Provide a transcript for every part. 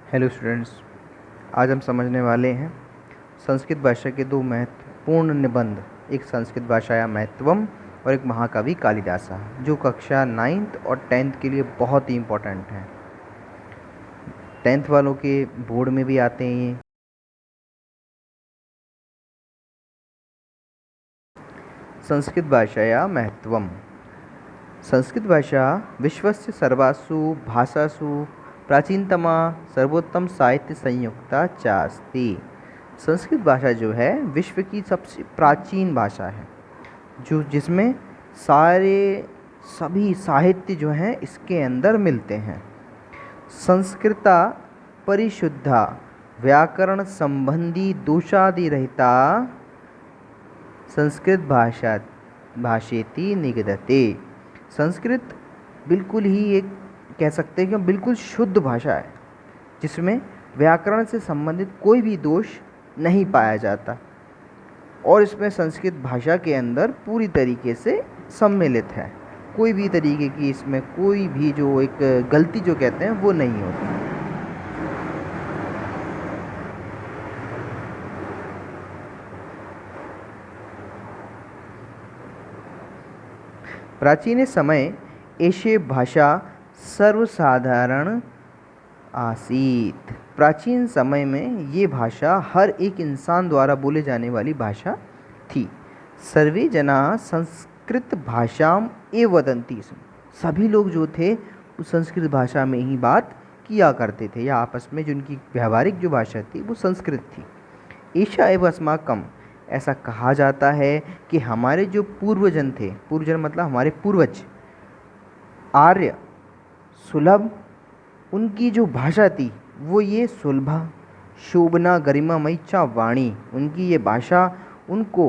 Hello students, आज हम समझने वाले हैं संस्कृत भाषा के दो महत्वपूर्ण निबंध। एक संस्कृत भाषाया महत्वम और एक महाकवि कालिदासा, जो कक्षा 9th और 10th के लिए बहुत ही इम्पोर्टेंट हैं। 10th वालों के बोर्ड में भी आते हैं ये। संस्कृत भाषाया महत्वम। संस्कृत भाषा विश्वस्य सर्वासु भाषासु प्राचीनतमा सर्वोत्तम साहित्य संयुक्ता चास्ति। संस्कृत भाषा जो है विश्व की सबसे प्राचीन भाषा है, जो जिसमें सभी साहित्य जो हैं इसके अंदर मिलते हैं। संस्कृता परिशुद्धा व्याकरण संबंधी दोषादि रहिता संस्कृत भाषेति निगदते। संस्कृत बिल्कुल ही एक कह सकते हैं कि बिल्कुल शुद्ध भाषा है, जिसमें व्याकरण से संबंधित कोई भी दोष नहीं पाया जाता, और इसमें संस्कृत भाषा के अंदर पूरी तरीके से सम्मिलित है। कोई भी तरीके की इसमें कोई भी जो एक गलती जो कहते हैं वो नहीं होती। प्राचीन समय एषे भाषा सर्वसाधारण आसीत। प्राचीन समय में ये भाषा हर एक इंसान द्वारा बोले जाने वाली भाषा थी। सर्वे जना संस्कृत भाषाम एव वदन्ति स्म। सभी लोग जो थे उस संस्कृत भाषा में ही बात किया करते थे, या आपस में जो उनकी व्यावहारिक जो भाषा थी वो संस्कृत थी। ईशा एव अस्माकम, ऐसा कहा जाता है कि हमारे जो पूर्वजन थे, पूर्वजन मतलब हमारे पूर्वज, आर्य सुलभ, उनकी जो भाषा थी वो ये सुलभा शोभना गरिमामयी चा वाणी। उनकी ये भाषा उनको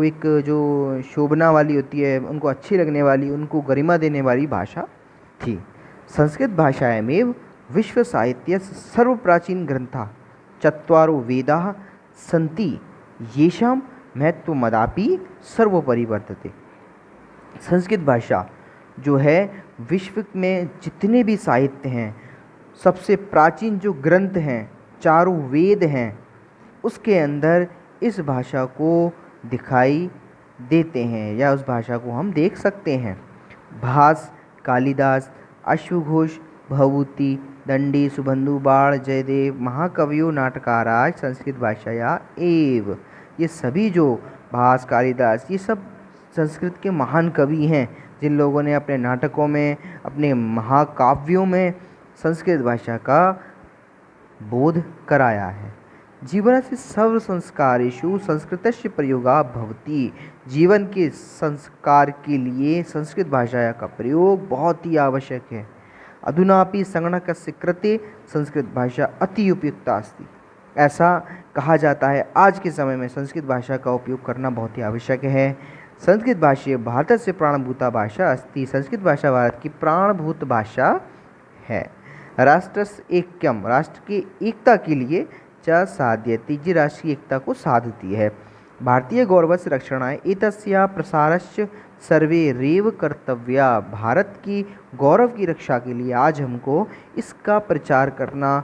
एक जो शोभना वाली होती है, उनको अच्छी लगने वाली, उनको गरिमा देने वाली भाषा थी। संस्कृत भाषायामेव विश्व साहित्य सर्व प्राचीन ग्रंथा चत्वारो वेदाः सन्ति येषां महत्वमदापि सर्वोपरि वर्तते। संस्कृत भाषा जो है विश्व में जितने भी साहित्य हैं, सबसे प्राचीन जो ग्रंथ हैं, चारों वेद हैं, उसके अंदर इस भाषा को दिखाई देते हैं, या उस भाषा को हम देख सकते हैं। भास, कालिदास, अश्वघोष, भवभूति, दंडी, सुबंधु, बाण, जयदेव, महाकवियों, नाटकाराज संस्कृत भाषाया एव। ये सभी जो भास, कालिदास, ये सब संस्कृत के महान कवि हैं, जिन लोगों ने अपने नाटकों में, अपने महाकाव्यों में संस्कृत भाषा का बोध कराया है। जीवनस्य सर्व संस्कारेषु संस्कृतस्य प्रयोगा भवति। जीवन के संस्कार के लिए संस्कृत भाषा का प्रयोग बहुत ही आवश्यक है। अधुनापि संगणकस्य कृते संस्कृत भाषा अति उपयुक्ता अस्ति। ऐसा कहा जाता है आज के समय में संस्कृत भाषा का उपयोग करना बहुत ही आवश्यक है। संस्कृत भाषा भारतस्य प्राणभूता भाषा अस्ति। संस्कृत भाषा भारत की प्राणभूत भाषा है। राष्ट्रस्य ऐक्यम, राष्ट्र की एकता के लिए च साध्यति, जी राष्ट्र की एकता को साधती है। भारतीय गौरवस्य रक्षणाय एतस्या प्रसारस्य सर्वे रेव कर्तव्या। भारत की गौरव की रक्षा के लिए आज हमको इसका प्रचार करना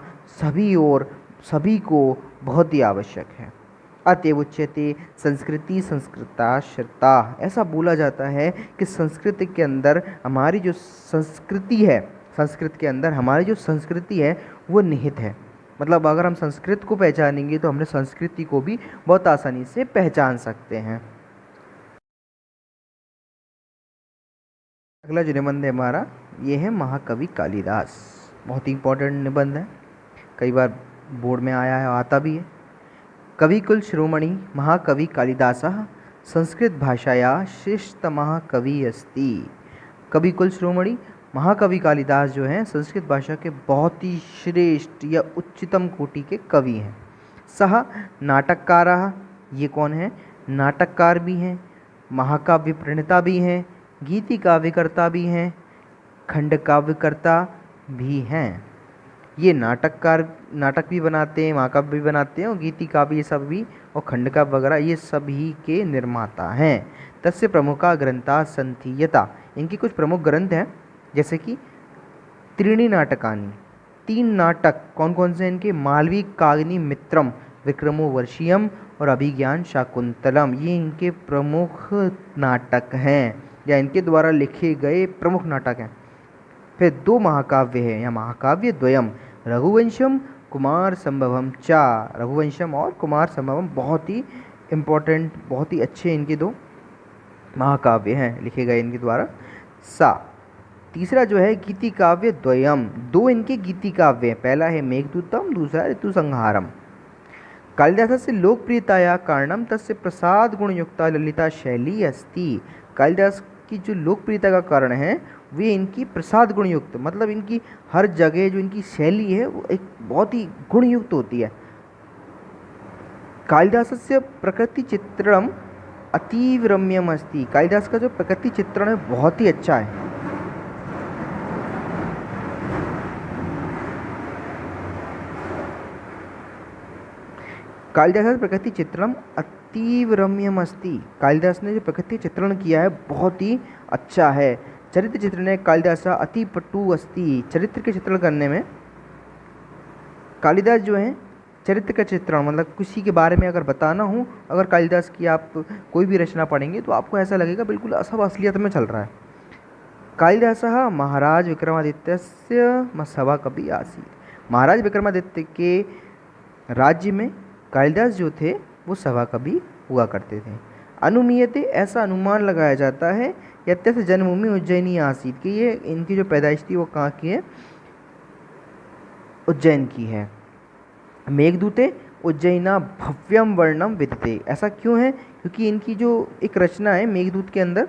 सभी को बहुत ही आवश्यक है। अतएव उच्यते संस्कृति संस्कृता श्रता। ऐसा बोला जाता है कि संस्कृति के अंदर हमारी जो संस्कृति है, संस्कृत के अंदर हमारी जो संस्कृति है वो निहित है। मतलब अगर हम संस्कृत को पहचानेंगे तो हमने संस्कृति को भी बहुत आसानी से पहचान सकते हैं। अगला जो निबंध है हमारा, ये है महाकवि कालिदास। बहुत ही इंपॉर्टेंट निबंध है, कई बार बोर्ड में आया है, आता भी है। कविकुल शिरोमणि महाकवि कालिदासः संस्कृत भाषाया श्रेष्ठतमः कवि अस्ति। कविकुल शिरोमणि महाकवि कालिदास जो हैं संस्कृत भाषा के बहुत ही श्रेष्ठ या उच्चतम कोटि के कवि हैं। सह नाटककारः, ये कौन है? नाटककार भी हैं, महाकाव्य प्रणेता भी हैं, गीति काव्यकर्ता भी हैं, खंड काव्यकर्ता भी हैं। ये नाटक भी बनाते हैं, महाकाव्य भी बनाते हैं, और गीति काव्य ये सब भी, और खंड काव्य वगैरह ये सभी के निर्माता हैं। तस्य प्रमुखा ग्रंथा सन्ति यथा। इनकी कुछ प्रमुख ग्रंथ हैं, जैसे कि त्रीणि नाटकानि, 3 नाटक कौन कौन से इनके? मालवी कागनी मित्रम, विक्रमो वर्षियम और अभिज्ञान शाकुंतलम, ये इनके प्रमुख नाटक हैं या इनके द्वारा लिखे गए प्रमुख नाटक हैं। फिर 2 महाकाव्य हैं या महाकाव्य द्वयम, रघुवंशम कुमार संभवम चा, रघुवंशम और कुमार संभवम बहुत ही इम्पोर्टेंट, बहुत ही अच्छे इनके 2 महाकाव्य हैं लिखे गए इनके द्वारा। सा तीसरा जो है गीति काव्य द्वयम, 2 इनके गीति काव्य हैं, पहला है मेघदूतम, दूसरा ऋतुसंहारम। कालिदासस्य लोकप्रियताया कारणम तस्य प्रसाद गुणयुक्ता ललिता शैली अस्ति, कालिदास की जो लोकप्रियता का कारण है वे इनकी प्रसाद गुणयुक्त, मतलब इनकी हर जगह जो इनकी शैली है वो एक बहुत ही गुणयुक्त होती है। कालिदासस्य प्रकृति चित्रणम अतीव रम्यम अस्ति, कालिदास का जो प्रकृति चित्रण है बहुत ही अच्छा है। कालिदास प्रकृति चित्रणम अतीव रम्यम अस्ति, कालिदास ने जो प्रकृति चित्रण किया है बहुत ही अच्छा है। चरित्र चित्रण कालिदास अति पटु अस्ति, चरित्र के चित्रण करने में कालिदास जो है चरित्र का चित्रण, मतलब किसी के बारे में अगर बताना हो, अगर कालिदास की आप कोई भी रचना पढ़ेंगे तो आपको ऐसा लगेगा बिल्कुल सब असलियत में चल रहा है। कालिदासः महाराज विक्रमादित्यस्य सभा कवि आसीत्, महाराज विक्रमादित्य के राज्य में कालिदास जो थे वो सभा कवि हुआ करते थे। अनुमीयते ऐसा अनुमान लगाया जाता है यत्यस्य जन्मभूमि उज्जैनी आसीत्, कि ये इनकी जो पैदाइश थी वो कहाँ की है? उज्जैन की है। मेघदूते उज्जैना भव्यम वर्णम विदते, ऐसा क्यों है? क्योंकि इनकी जो एक रचना है मेघदूत के अंदर,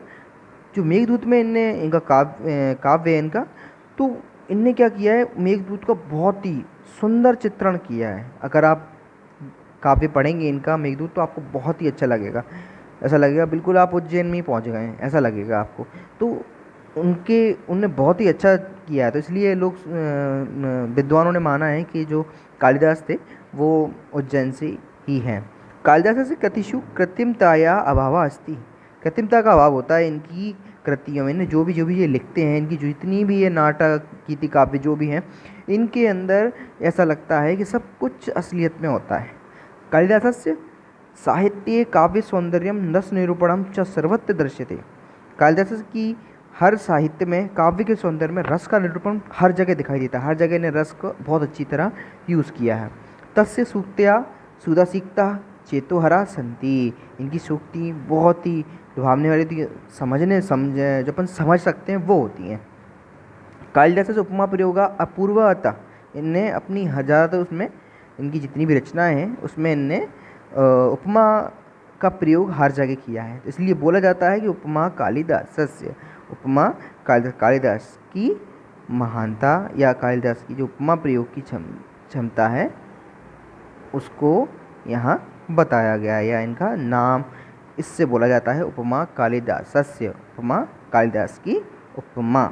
जो मेघदूत में इनने इनका काव्य है इनका, तो इनने क्या किया है मेघदूत का बहुत ही सुंदर चित्रण किया है। अगर आप काव्य पढ़ेंगे इनका मेघदूत तो आपको बहुत ही अच्छा लगेगा, ऐसा लगेगा बिल्कुल आप उज्जैन में ही पहुंच गए हैं, ऐसा लगेगा आपको। तो उनने बहुत ही अच्छा किया है, तो इसलिए लोग विद्वानों ने माना है कि जो कालिदास थे वो उज्जैन से ही हैं। कालिदास से कृतिषु कृत्रिमताया अभाव अस्ति, कृत्रिमता का अभाव होता है इनकी कृतियों में। जो भी ये लिखते हैं, इनकी जो जितनी भी ये नाटक गीति काव्य जो भी हैं, इनके अंदर ऐसा लगता है कि सब कुछ असलियत में होता है। कालिदासस्य साहित्ये काव्य सौंदर्यम रस निरूपणम च सर्वत्र दृश्यते, कालिदास की हर साहित्य में काव्य के सौंदर्य में रस का निरूपण हर जगह दिखाई देता है, हर जगह ने रस को बहुत अच्छी तरह यूज़ किया है। तस्य सूक्त्या सुदासिक्ता चेतोहरा संति, इनकी सूक्ति बहुत ही लुभावने वाली थी, जो अपन समझ सकते हैं वो होती हैं। कालिदास से उपमा प्रयोगा अपूर्वता, इनने अपनी ज़्यादातर उसमें इनकी जितनी भी रचनाएं हैं उसमें इनने उपमा का प्रयोग हर जगह किया है, तो इसलिए बोला जाता है कि उपमा कालिदासस्य, उपमा कालिदास की महानता या कालिदास की जो उपमा प्रयोग की क्षमता है उसको यहाँ बताया गया है, या इनका नाम इससे बोला जाता है उपमा कालिदासस्य, उपमा कालिदास की उपमा।